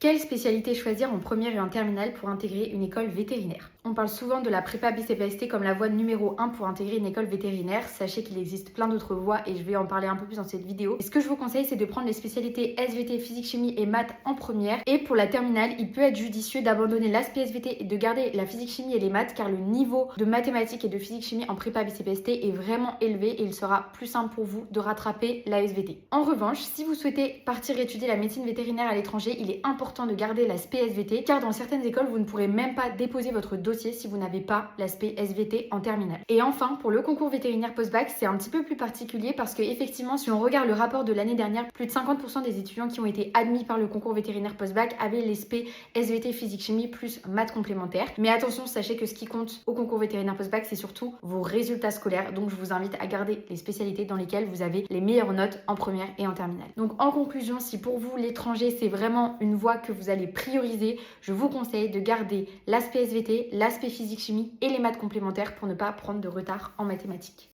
Quelle spécialité choisir en première et en terminale pour intégrer une école vétérinaire? On parle souvent de la prépa BCPST comme la voie numéro 1 pour intégrer une école vétérinaire. Sachez qu'il existe plein d'autres voies et je vais en parler un peu plus dans cette vidéo. Et ce que je vous conseille, c'est de prendre les spécialités SVT, physique, chimie et maths en première. Et pour la terminale, il peut être judicieux d'abandonner l'aspect SVT et de garder la physique, chimie et les maths car le niveau de mathématiques et de physique, chimie en prépa BCPST est vraiment élevé et il sera plus simple pour vous de rattraper la SVT. En revanche, si vous souhaitez partir étudier la médecine vétérinaire à l'étranger, il est important de garder l'aspect SVT car dans certaines écoles, vous ne pourrez même pas déposer votre dossier si vous n'avez pas l'aspect SVT en terminale. Et enfin, pour le concours vétérinaire post-bac, c'est un petit peu plus particulier parce que effectivement, si on regarde le rapport de l'année dernière, plus de 50% des étudiants qui ont été admis par le concours vétérinaire post-bac avaient l'aspect SVT physique chimie plus maths complémentaires. Mais attention, sachez que ce qui compte au concours vétérinaire post-bac, c'est surtout vos résultats scolaires. Donc je vous invite à garder les spécialités dans lesquelles vous avez les meilleures notes en première et en terminale. Donc en conclusion, si pour vous l'étranger c'est vraiment une voie que vous allez prioriser, je vous conseille de garder l'aspect SVT, l'aspect physique chimie et les maths complémentaires pour ne pas prendre de retard en mathématiques.